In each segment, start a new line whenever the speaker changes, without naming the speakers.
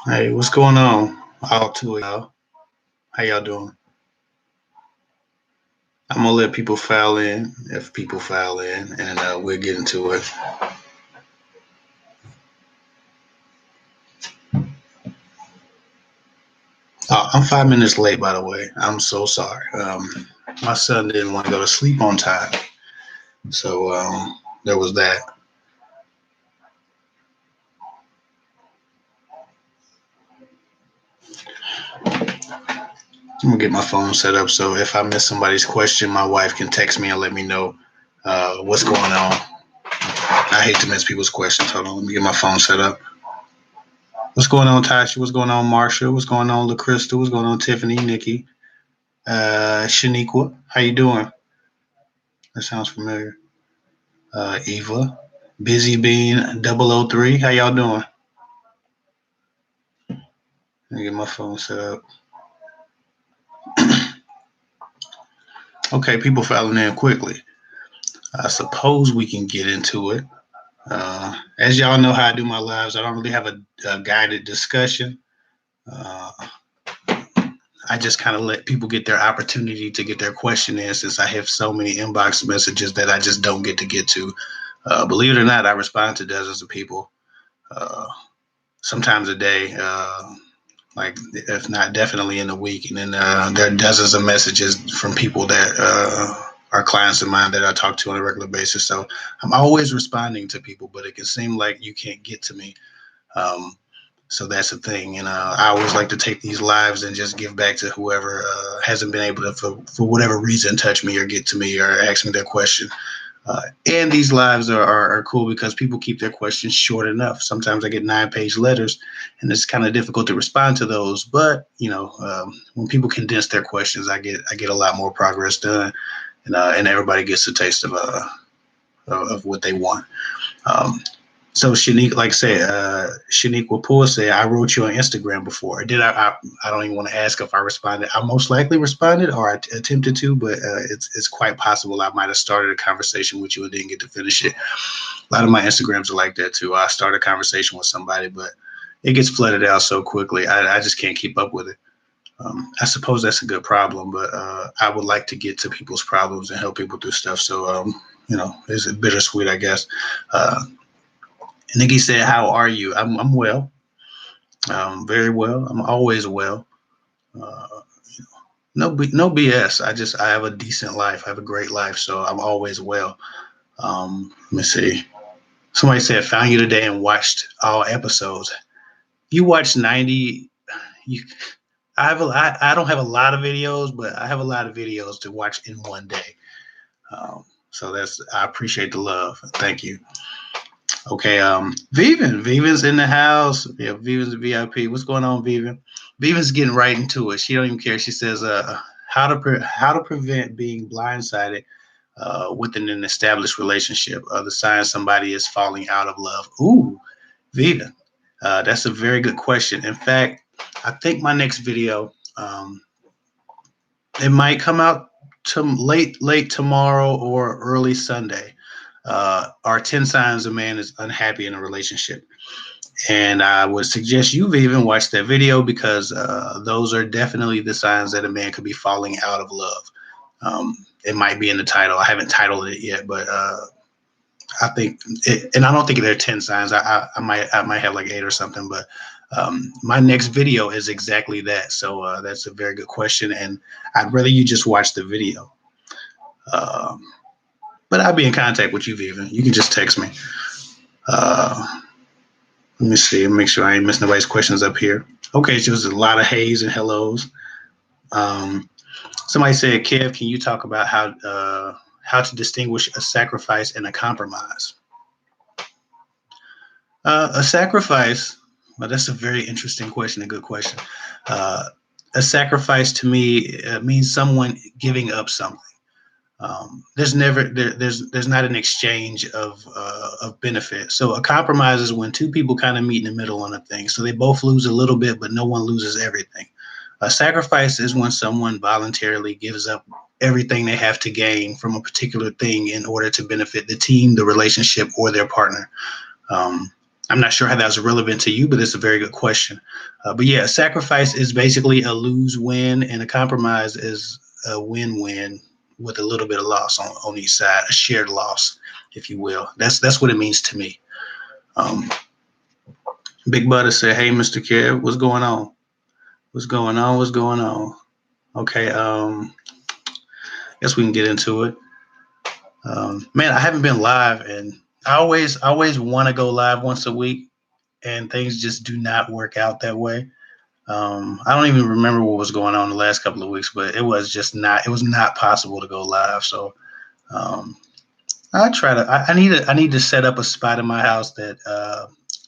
Hey, what's going on? All two of y'all. How y'all doing? I'm gonna let people file in if people file in, and we'll get into it. I'm 5 minutes late, by the way. I'm so sorry. My son didn't want to go to sleep on time, so there was that. I'm gonna get my phone set up so if I miss somebody's question, my wife can text me and let me know what's going on. I hate to miss people's questions. Hold on, let me get my phone set up. What's going on, Tasha? What's going on, Marsha? What's going on, LaCrystal? What's going on, Tiffany, Nikki? Shaniqua, how you doing? That sounds familiar. Eva, Busy Bean 003, how y'all doing? Let me get my phone set up. Okay, people filing in quickly. I suppose we can get into it. As y'all know how I do my lives, I don't really have a guided discussion. Uh, I just kind of let people get their opportunity to get their question in since I have so many inbox messages that I just don't get to. Believe it or not, I respond to dozens of people, uh, sometimes a day. Like if not definitely in a week. And then there are dozens of messages from people that are clients of mine that I talk to on a regular basis. So I'm always responding to people, but it can seem like you can't get to me. Um, so that's the thing. And I always like to take these lives and just give back to whoever hasn't been able to, for whatever reason, touch me or get to me or ask me their question. And these lives are cool because people keep their questions short enough. Sometimes I get 9-page letters, and it's kind of difficult to respond to those. But when people condense their questions, I get a lot more progress done, and everybody gets a taste of what they want. Um, so Shanique, like I said, Shanique Wapoor said, I wrote you on Instagram before. Did I don't even want to ask if I responded. I most likely responded or I attempted to, but it's quite possible I might have started a conversation with you and didn't get to finish it. A lot of my Instagrams are like that too. I start a conversation with somebody, but it gets flooded out so quickly. I just can't keep up with it. I suppose that's a good problem, but I would like to get to people's problems and help people do stuff. So, it's bittersweet, I guess. Uh, Nikki said, "How are you?" I'm well, very well. I'm always well. Uh, no BS. I have a decent life. I have a great life, so I'm always well. Let me see. Somebody said, "Found you today and watched all episodes." You watched 90. You, I don't have a lot of videos, but I have a lot of videos to watch in one day. So I appreciate the love. Thank you. Okay, Viven's in the house. Yeah, Viven's a VIP. What's going on, Viven? Viven's getting right into it. She don't even care. She says, how to prevent being blindsided within an established relationship. The signs somebody is falling out of love. Ooh, Viven, that's a very good question. In fact, I think my next video, it might come out to late tomorrow or early Sunday. Are 10 signs a man is unhappy in a relationship. And I would suggest you've even watched that video because those are definitely the signs that a man could be falling out of love. It might be in the title. I haven't titled it yet, but I think, and I don't think there are 10 signs. I might have like 8 or something, but my next video is exactly that. So that's a very good question, and I'd rather you just watch the video. Um, but I'll be in contact with you, Vivian. You can just text me. Uh, Let me see. Make sure I ain't missing nobody's questions up here. Okay, so there's a lot of hays and hellos. Um, Somebody said, Kev, can you talk about how to distinguish a sacrifice and a compromise? A sacrifice. Well, that's a very interesting question. A good question. Uh, a sacrifice to me means someone giving up something. There's not an exchange of benefit. So a compromise is when two people kind of meet in the middle on a thing. So they both lose a little bit, but no one loses everything. A sacrifice is when someone voluntarily gives up everything they have to gain from a particular thing in order to benefit the team, the relationship, or their partner. Um, I'm not sure how that's relevant to you, but it's a very good question. But yeah, sacrifice is basically a lose-win, and a compromise is a win-win with a little bit of loss on each side, a shared loss, if you will. That's what it means to me. Um, Big Butter said, "Hey, Mr. Kev, what's going on? What's going on? What's going on?" Okay, guess we can get into it. Man, I haven't been live, and I always want to go live once a week, and things just do not work out that way. I don't even remember what was going on the last couple of weeks, but it was not possible to go live. So um, I need to set up a spot in my house that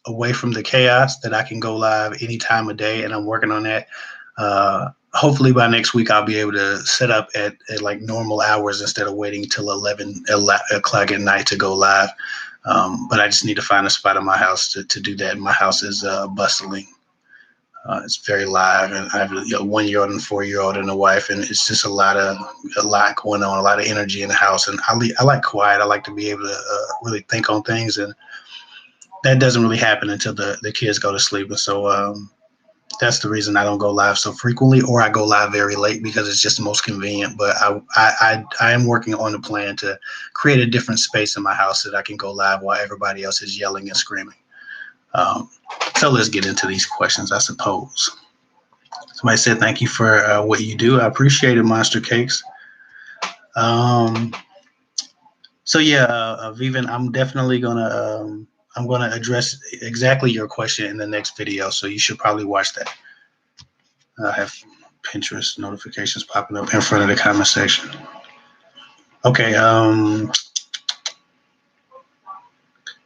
away from the chaos that I can go live any time of day, and I'm working on that. Hopefully by next week I'll be able to set up at like normal hours instead of waiting till 11 o'clock at night to go live. But I just need to find a spot in my house to do that. My house is bustling. It's very live, and I have a 1-year-old and 4-year-old and a wife, and it's just a lot going on, a lot of energy in the house. And I like quiet. I like to be able to really think on things, and that doesn't really happen until the kids go to sleep. And so that's the reason I don't go live so frequently, or I go live very late because it's just the most convenient. But I am working on a plan to create a different space in my house so that I can go live while everybody else is yelling and screaming. So let's get into these questions, I suppose. Somebody said, "Thank you for what you do." I appreciate it, Monster Cakes. So yeah, Vivian, I'm definitely I'm gonna address exactly your question in the next video. So you should probably watch that. I have Pinterest notifications popping up in front of the comment section. Okay.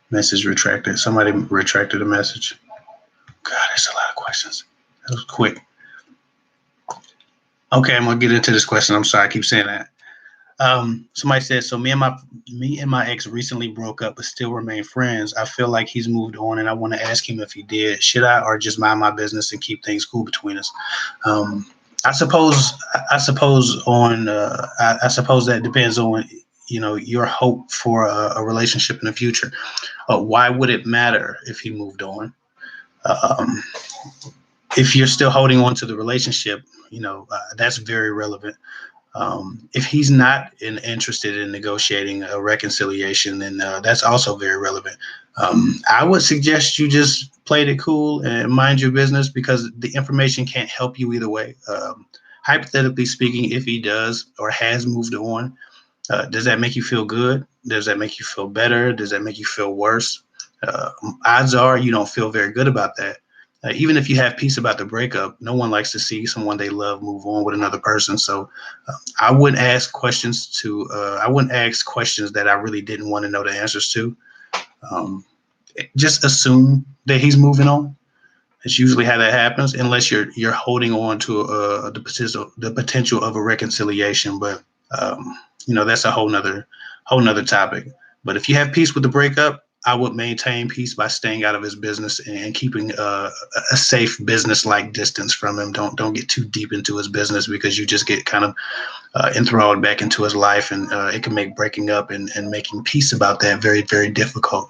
Message retracted. Somebody retracted a message. God, there's a lot of questions. That was quick. Okay, I'm gonna get into this question. I'm sorry, I keep saying that. Somebody said, "So me and my ex recently broke up, but still remain friends. I feel like he's moved on, and I want to ask him if he did. Should I, or just mind my business and keep things cool between us?" I suppose that depends on your hope for a relationship in the future. Why would it matter if he moved on? Um, if you're still holding on to the relationship, that's very relevant. If he's not interested in negotiating a reconciliation, then that's also very relevant. I would suggest you just play it cool and mind your business, because the information can't help you either way. Hypothetically speaking, if he does or has moved on, does that make you feel good? Does that make you feel better? Does that make you feel worse? Odds are you don't feel very good about that. Even if you have peace about the breakup, no one likes to see someone they love move on with another person. So I wouldn't ask questions that I really didn't want to know the answers to. Just assume that he's moving on. It's usually how that happens, unless you're holding on to the potential of a reconciliation. But that's a whole nother topic. But if you have peace with the breakup, I would maintain peace by staying out of his business and keeping a safe business-like distance from him. Don't get too deep into his business, because you just get kind of enthralled back into his life, and it can make breaking up and making peace about that very, very difficult,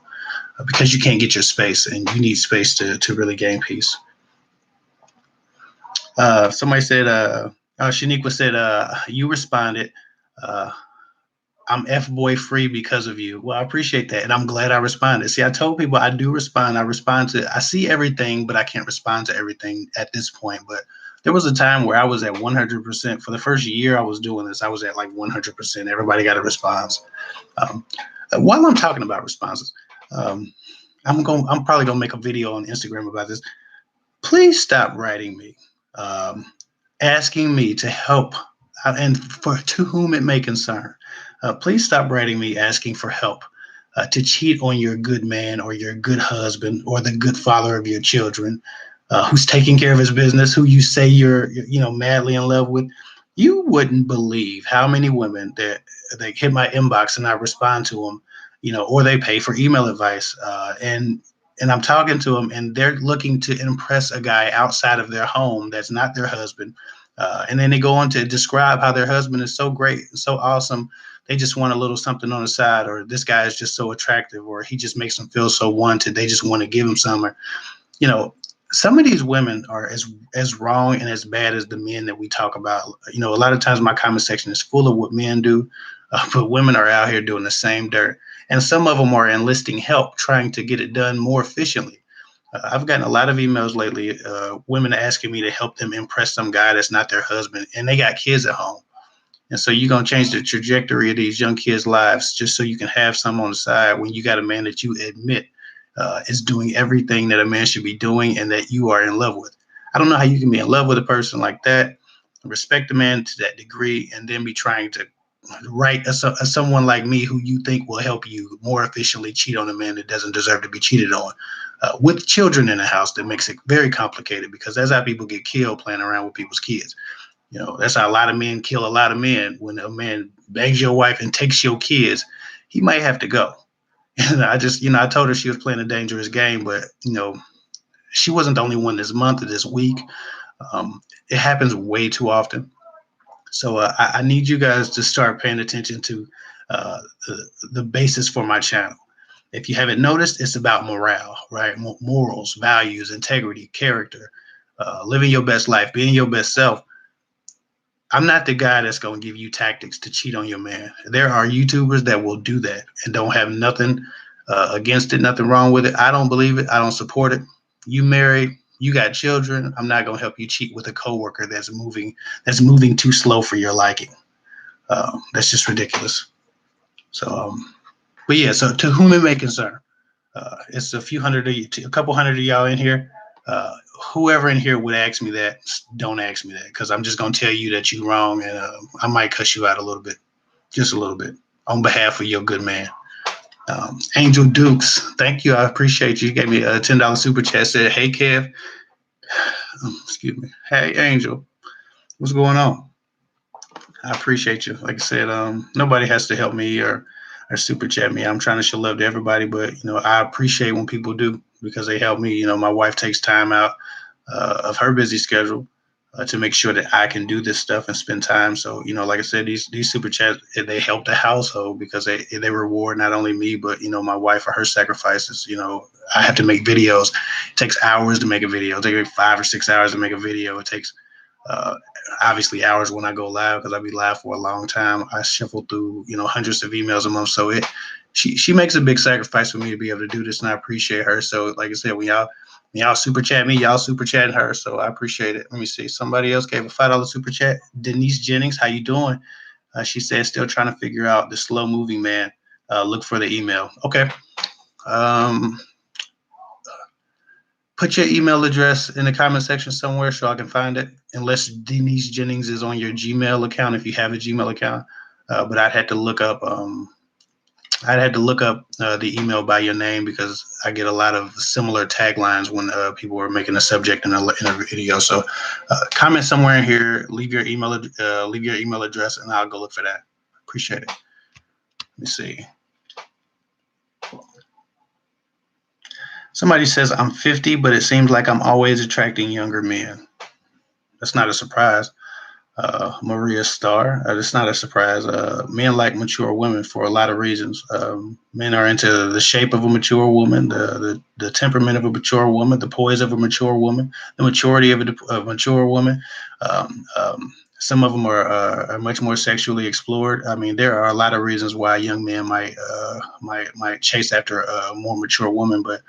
because you can't get your space, and you need space to really gain peace. Somebody said, Shaniqua said, you responded, "I'm F-boy free because of you." Well, I appreciate that, and I'm glad I responded. See, I told people I do respond. I see everything, but I can't respond to everything at this point. But there was a time where I was at 100%. For the first year I was doing this, I was at like 100%. Everybody got a response. While I'm talking about responses, I'm probably gonna make a video on Instagram about this. Please stop writing me, asking me to help, and to whom it may concern. Please stop writing me asking for help to cheat on your good man, or your good husband, or the good father of your children, who's taking care of his business, who you say you're madly in love with. You wouldn't believe how many women that they hit my inbox and I respond to them, or they pay for email advice, and I'm talking to them, and they're looking to impress a guy outside of their home that's not their husband. And then they go on to describe how their husband is so great, so awesome, they just want a little something on the side, or this guy is just so attractive, or he just makes them feel so wanted. They just want to give him some, or, you know, some of these women are as wrong and as bad as the men that we talk about. You know, a lot of times my comment section is full of what men do, but women are out here doing the same dirt. And some of them are enlisting help, trying to get it done more efficiently. I've gotten a lot of emails lately, women asking me to help them impress some guy that's not their husband, and they got kids at home. And so you're going to change the trajectory of these young kids' lives just so you can have some on the side when you got a man that you admit is doing everything that a man should be doing and that you are in love with. I don't know how you can be in love with a person like that, respect a man to that degree, and then be trying to write someone like me who you think will help you more efficiently cheat on a man that doesn't deserve to be cheated on. With children in the house, that makes it very complicated, because that's how people get killed, playing around with people's kids. You know, that's how a lot of men kill a lot of men. When a man bangs your wife and takes your kids, he might have to go. And I just, I told her she was playing a dangerous game, but, she wasn't the only one this month or this week. It happens way too often. So I need you guys to start paying attention to the basis for my channel. If you haven't noticed, it's about morale, right? Morals, values, integrity, character, living your best life, being your best self. I'm not the guy that's going to give you tactics to cheat on your man. There are YouTubers that will do that and don't have nothing against it, nothing wrong with it. I don't believe it. I don't support it. You married, you got children. I'm not going to help you cheat with a coworker that's moving too slow for your liking. That's just ridiculous. So, but yeah, so to whom it may concern, it's a couple hundred of y'all in here. Whoever in here would ask me that, don't ask me that, because I'm just going to tell you that you're wrong, and I might cuss you out a little bit, just a little bit, on behalf of your good man. Angel Dukes, thank you. I appreciate you. You gave me a $10 super chat. Said, hey, Kev. Excuse me. Hey, Angel. What's going on? I appreciate you. Like I said, nobody has to help me or super chat me. I'm trying to show love to everybody, but I appreciate when people do, because they help me. My wife takes time out of her busy schedule to make sure that I can do this stuff and spend time. So like I said, these super chats, they help the household, because they reward not only me but my wife for her sacrifices. I have to make videos. It takes hours to make a video. It takes 5 or 6 hours to make a video. It takes obviously hours when I go live, because I'll be live for a long time. I shuffle through hundreds of emails a month, so she makes a big sacrifice for me to be able to do this, and I appreciate her. So like I said, when y'all super chat me, y'all super chatting her, so I appreciate it. Let me see, somebody else gave a $5 super chat. Denise Jennings, how you doing? She said, still trying to figure out the slow moving man. Look for the email. Okay. Put your email address in the comment section somewhere so I can find it, unless Denise Jennings is on your Gmail account, if you have a Gmail account. But I'd have to look up the email by your name, because I get a lot of similar taglines when people are making a subject in a video. So comment somewhere in here, leave your email address, and I'll go look for that. Appreciate it. Let me see. Somebody says I'm 50, but it seems like I'm always attracting younger men. That's not a surprise. Maria Starr, that's not a surprise. Men like mature women for a lot of reasons. Men are into the shape of a mature woman, the temperament of a mature woman, the poise of a mature woman, the maturity of a mature woman. Some of them are much more sexually explored. I mean, there are a lot of reasons why young men might chase after a more mature woman. But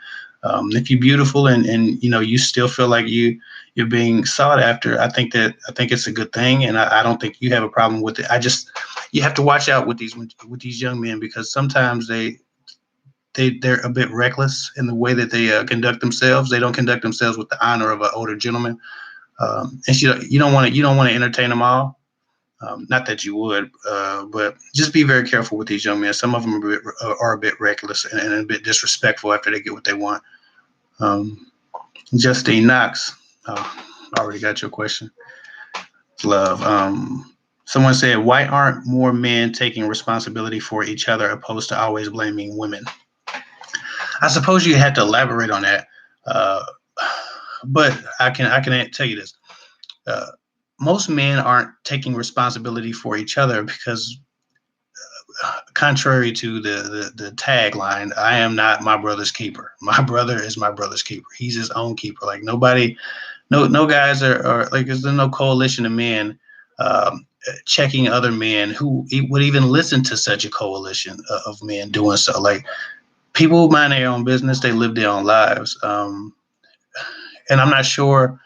if you're beautiful and you still feel like you're being sought after, I think it's a good thing, and I don't think you have a problem with it. You have to watch out with these young men, because sometimes they're a bit reckless in the way that they conduct themselves. They don't conduct themselves with the honor of an older gentleman, and you don't want to entertain them all. Not that you would, but just be very careful with these young men. Some of them are a bit reckless and a bit disrespectful after they get what they want. Justine Knox, already got your question. Love. Someone said, why aren't more men taking responsibility for each other opposed to always blaming women? I suppose you had to elaborate on that, but I can tell you this. Most men aren't taking responsibility for each other because contrary to the tagline, I am not my brother's keeper. My brother is my brother's keeper. He's his own keeper. Like nobody, no guys are like, there's no coalition of men checking other men who would even listen to such a coalition of men doing so. Like, people mind their own business. They live their own lives. And I'm not sure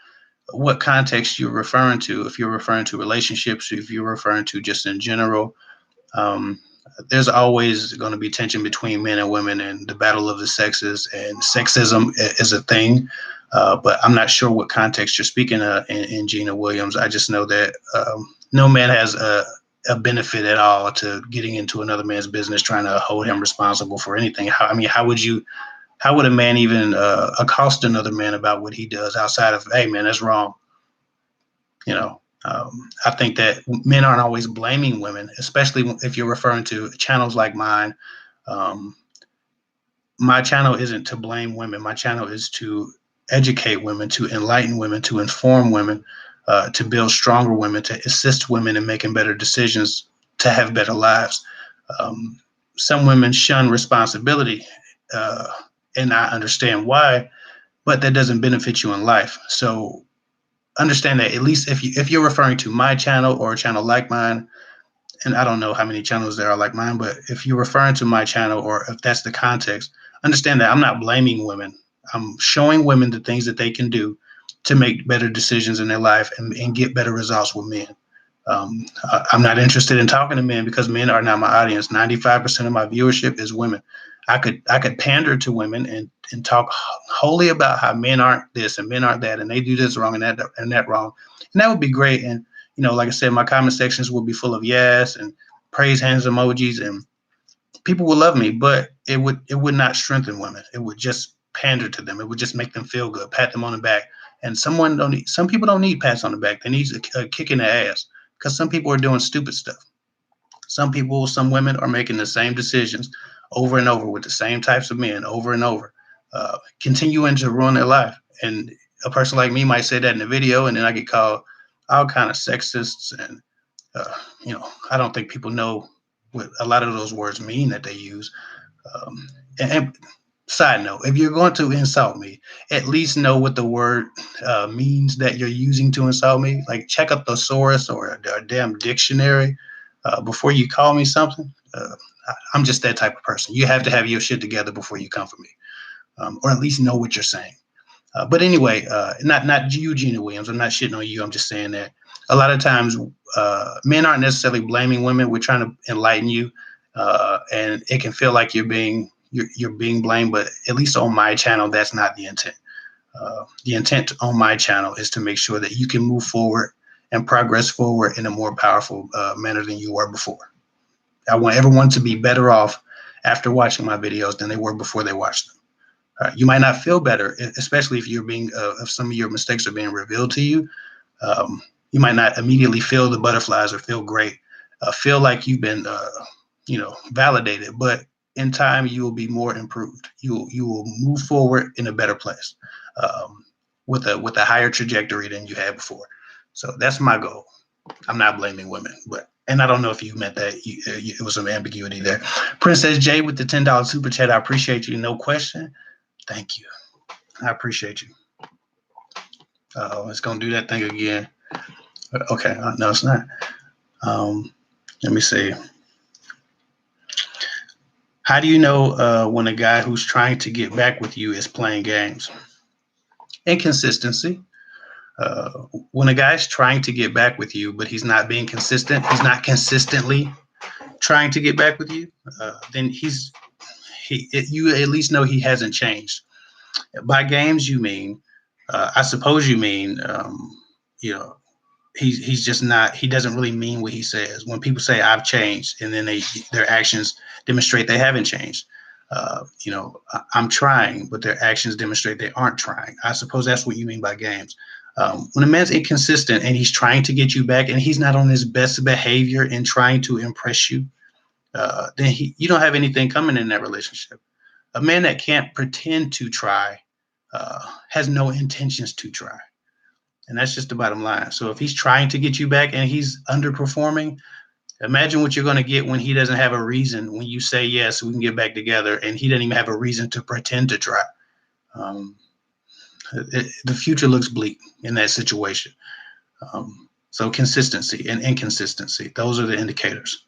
what context you're referring to. If you're referring to relationships, if you're referring to just in general, there's always going to be tension between men and women and the battle of the sexes, and sexism is a thing. But I'm not sure what context you're speaking in Gina Williams. I just know that no man has a benefit at all to getting into another man's business, trying to hold him responsible for anything. How would a man even accost another man about what he does outside of, hey man, that's wrong? I think that men aren't always blaming women, especially if you're referring to channels like mine. My channel isn't to blame women. My channel is to educate women, to enlighten women, to inform women, to build stronger women, to assist women in making better decisions, to have better lives. Some women shun responsibility, and I understand why, but that doesn't benefit you in life. So understand that, at least if you're referring to my channel or a channel like mine, and I don't know how many channels there are like mine, but if you're referring to my channel, or if that's the context, understand that I'm not blaming women. I'm showing women the things that they can do to make better decisions in their life and get better results with men. I'm not interested in talking to men because men are not my audience. 95% of my viewership is women. I could pander to women and talk wholly about how men aren't this and men aren't that, and they do this wrong and that wrong, and that would be great. And like I said, my comment sections will be full of yes and praise hands emojis, and people will love me. But it would not strengthen women. It would just pander to them. It would just make them feel good, pat them on the back. And some people don't need pats on the back. They need a kick in the ass, because some people are doing stupid stuff. Some women are making the same decisions over and over with the same types of men over and over, continuing to ruin their life. And a person like me might say that in a video, and then I get called all kind of sexists. And, I don't think people know what a lot of those words mean that they use. And side note, if you're going to insult me, at least know what the word means that you're using to insult me. Like, check a thesaurus or a damn dictionary before you call me something. I'm just that type of person. You have to have your shit together before you come for me, or at least know what you're saying. But anyway, not you, Gina Williams. I'm not shitting on you. I'm just saying that a lot of times men aren't necessarily blaming women. We're trying to enlighten you, and it can feel like you're being blamed. But at least on my channel, that's not the intent. The intent on my channel is to make sure that you can move forward and progress forward in a more powerful manner than you were before. I want everyone to be better off after watching my videos than they were before they watched them. You might not feel better, especially if if some of your mistakes are being revealed to you. You might not immediately feel the butterflies or feel great, feel like you've been, validated. But in time, you will be more improved. You will move forward in a better place, with a higher trajectory than you had before. So that's my goal. I'm not blaming women, and I don't know if you meant that. It was some ambiguity there. Princess J with the $10 super chat. I appreciate you. No question. Thank you. I appreciate you. It's going to do that thing again. Okay. No, it's not. Let me see. How do you know when a guy who's trying to get back with you is playing games? Inconsistency. When a guy's trying to get back with you, but he's not being consistent, he's not consistently trying to get back with you, then you at least know he hasn't changed. By games, you mean, I suppose you mean, he's just not, he doesn't really mean what he says. When people say I've changed, and then their actions demonstrate they haven't changed. I'm trying, but their actions demonstrate they aren't trying. I suppose that's what you mean by games. When a man's inconsistent and he's trying to get you back, and he's not on his best behavior in trying to impress you, then you don't have anything coming in that relationship. A man that can't pretend to try has no intentions to try. And that's just the bottom line. So if he's trying to get you back and he's underperforming, Imagine what you're going to get when he doesn't have a reason. When you say yes, we can get back together, and he doesn't even have a reason to pretend to try. The future looks bleak in that situation. So consistency and inconsistency, those are the indicators.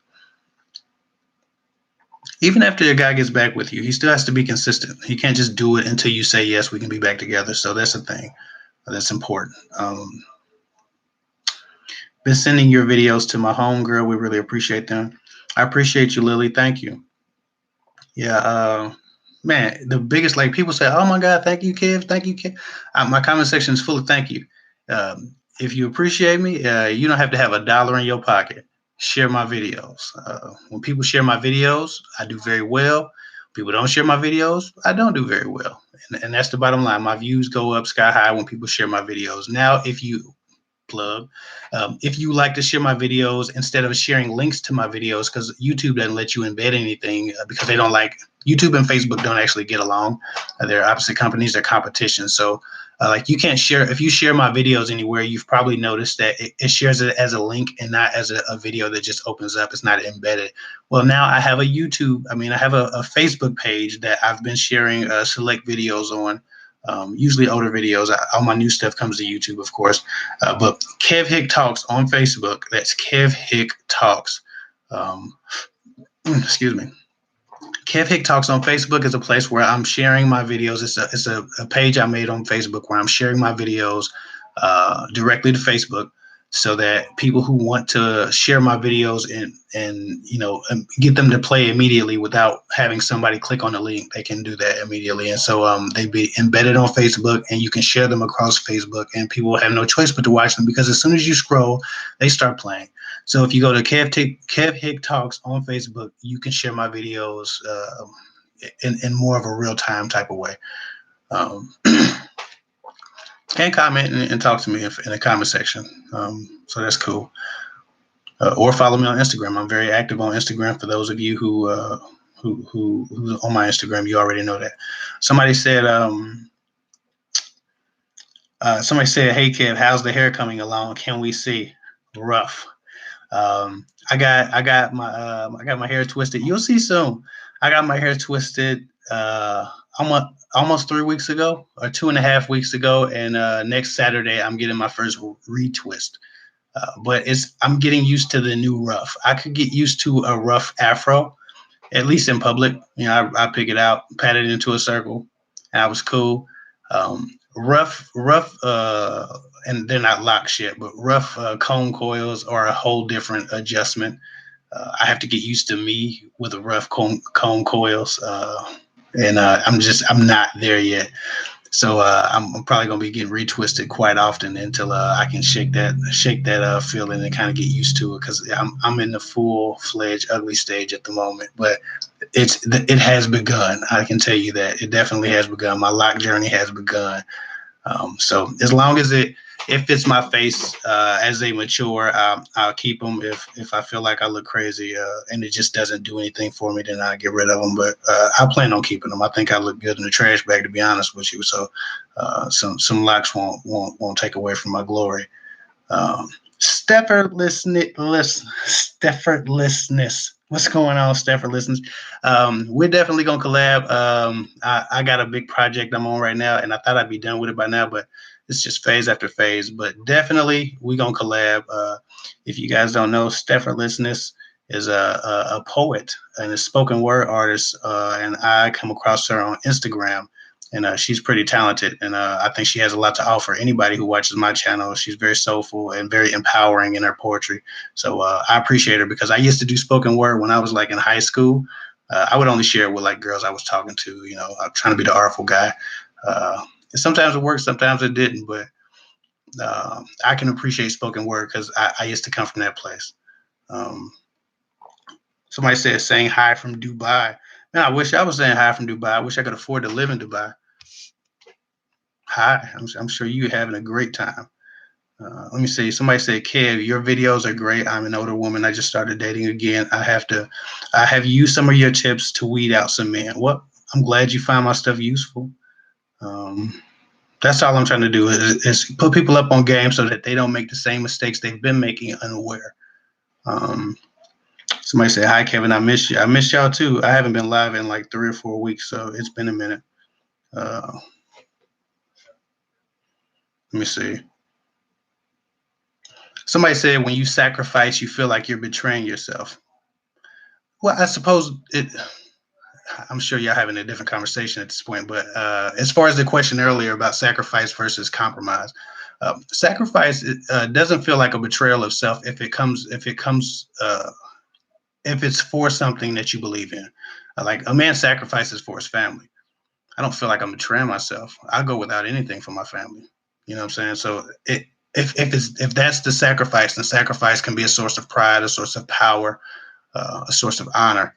Even after your guy gets back with you, he still has to be consistent. He can't just do it until you say, yes, we can be back together. So that's a thing that's important. Been sending your videos to my homegirl. We really appreciate them. I appreciate you, Lily. Thank you. Yeah, man, the biggest, like, people say, oh my God, thank you, Kev. Thank you, Kev. My comment section is full of thank you. If you appreciate me, you don't have to have $1 in your pocket. Share my videos. When people share my videos, I do very well. People don't share my videos, I don't do very well. And that's the bottom line. My views go up sky high when people share my videos. Now, if you if you like to share my videos instead of sharing links to my videos, because YouTube doesn't let you embed anything because they don't like, YouTube and Facebook don't actually get along. They're opposite companies, they're competition. So like, you can't share, if you share my videos anywhere, you've probably noticed that it shares it as a link and not as a video that just opens up. It's not embedded. Well, now I have a I have a Facebook page that I've been sharing select videos on. Usually older videos. All my new stuff comes to YouTube, of course. But Kev Hick Talks on Facebook. That's Kev Hick Talks. Excuse me. Kev Hick Talks on Facebook is a place where I'm sharing my videos. It's a page I made on Facebook where I'm sharing my videos directly to Facebook, so that people who want to share my videos and get them to play immediately without having somebody click on the link, they can do that immediately. And so they be embedded on Facebook, and you can share them across Facebook, and people have no choice but to watch them, because as soon as you scroll, they start playing. So if you go to Kev Hick Talks on Facebook, you can share my videos in more of a real time type of way. And comment and talk to me in the comment section. So that's cool. Or follow me on Instagram. I'm very active on Instagram. For those of you who's on my Instagram, you already know that. Somebody said, hey Kev, how's the hair coming along? Can we see? Rough. I got my hair twisted. You'll see soon. I got my hair twisted almost 3 weeks ago, or 2.5 weeks ago, and next Saturday I'm getting my first retwist. But I'm getting used to the new rough. I could get used to a rough afro, at least in public. I pick it out, pat it into a circle, and I was cool. Rough, and they're not locked yet, but rough comb coils are a whole different adjustment. I have to get used to me with a rough comb coils, and I'm not there yet. So I'm probably gonna be getting retwisted quite often until I can shake that feeling and kind of get used to it, because I'm in the full-fledged ugly stage at the moment. But it has begun. I can tell you that it definitely has begun. My lock journey has begun. So as long as it fits my face as they mature, I'll keep them. If I feel like I look crazy and it just doesn't do anything for me, then I get rid of them. But I plan on keeping them. I think I look good in the trash bag, to be honest with you. So some locks won't take away from my glory. Steffortlessness. What's going on, Steffortlessness? We're definitely gonna collab. I got a big project I'm on right now, and I thought I'd be done with it by now, but it's just phase after phase. But definitely we're gonna collab. If you guys don't know, Steffortlessness is a poet and a spoken word artist, and I come across her on Instagram. And she's pretty talented, and I think she has a lot to offer anybody who watches my channel. She's very soulful and very empowering in her poetry. So I appreciate her, because I used to do spoken word when I was like in high school. I would only share it with like girls I was talking to. I'm trying to be the artful guy. Sometimes it worked, sometimes it didn't, but I can appreciate spoken word because I used to come from that place. Somebody said saying hi from Dubai. Man, I wish I was saying hi from Dubai. I wish I could afford to live in Dubai. Hi, I'm sure you're having a great time. Let me see. Somebody said, Kev, your videos are great. I'm an older woman. I just started dating again. I have used some of your tips to weed out some men. Well, I'm glad you find my stuff useful. That's all I'm trying to do is put people up on game so that they don't make the same mistakes they've been making unaware. Somebody said, "Hi, Kevin. I miss you. I miss y'all too. I haven't been live in like 3 or 4 weeks, so it's been a minute." Uh, Let me see. Somebody said, "When you sacrifice, you feel like you're betraying yourself." Well, I suppose it. I'm sure y'all having a different conversation at this point, but as far as the question earlier about sacrifice versus compromise, sacrifice doesn't feel like a betrayal of self if it's for something that you believe in. Like a man sacrifices for his family. I don't feel like I'm betraying myself. I go without anything for my family. You know what I'm saying? So if that's the sacrifice, the sacrifice can be a source of pride, a source of power, a source of honor.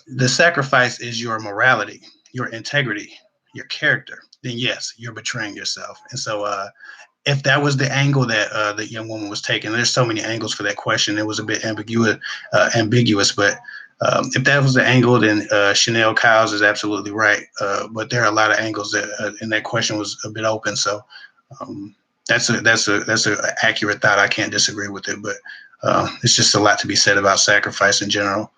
The sacrifice is your morality, your integrity, your character. Then yes, you're betraying yourself. And so if that was the angle that the young woman was taking, there's so many angles for that question. It was a bit ambiguous, but if that was the angle, then Chanel Kyles is absolutely right. But there are a lot of angles that, and that question was a bit open. So um, that's a accurate thought. I can't disagree with it, but it's just a lot to be said about sacrifice in general.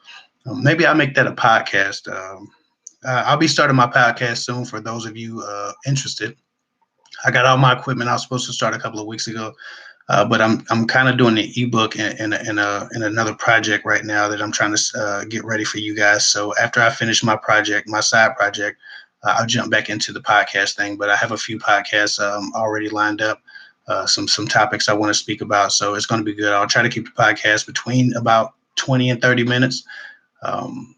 Maybe I'll make that a podcast. I'll be starting my podcast soon for those of you interested. I got all my equipment. I was supposed to start a couple of weeks ago, but I'm kind of doing the ebook in another project right now that I'm trying to get ready for you guys. So after I finish my project, my side project, I'll jump back into the podcast thing. But I have a few podcasts already lined up, some topics I want to speak about. So it's going to be good. I'll try to keep the podcast between about 20 and 30 minutes.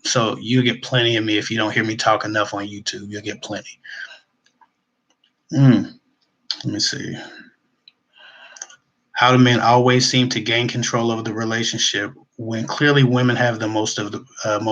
So you get plenty of me. If you don't hear me talk enough on YouTube, you'll get plenty. Let me see. How do men always seem to gain control over the relationship when clearly women have the most of the most